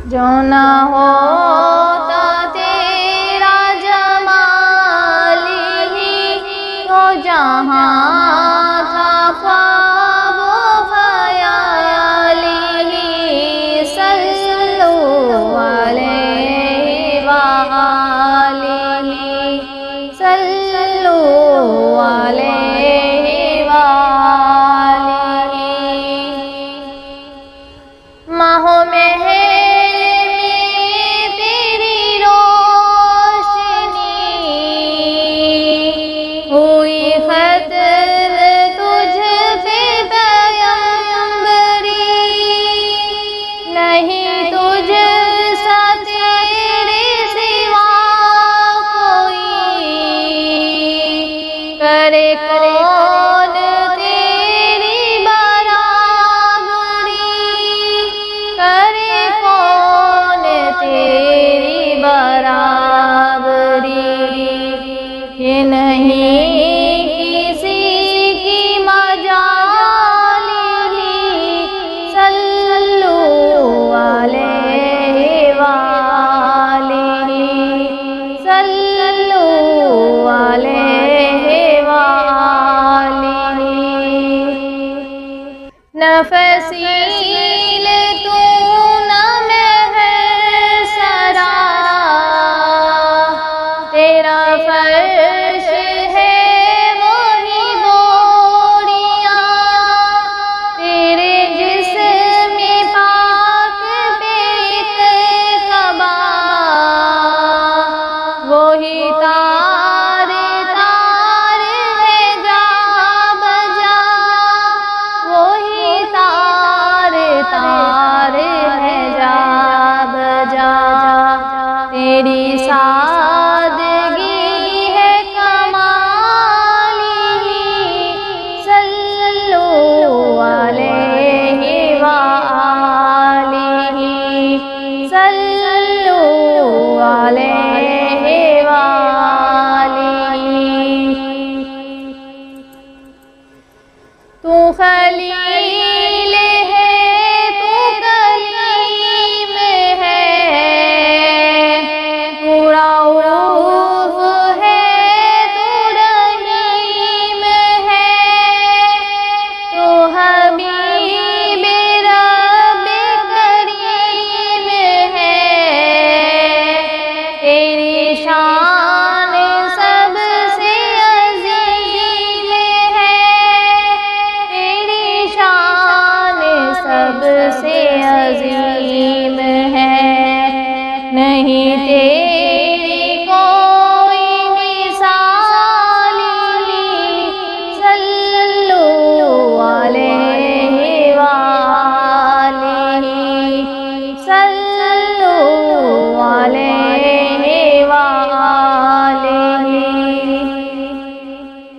جو نہ ہوتا تیرا جمال ہی تو جہاں تھا خواب و خیال ہی صلو علیہ وآلہ صلو علیہ وآلہ ماہ و مہر میں تیری روشنی ہوئی ختم تجھ پہ پیغمبری نہیں تجھ سا تیرے سوا کوئی کرے کون تیری برابری کرے کون تیری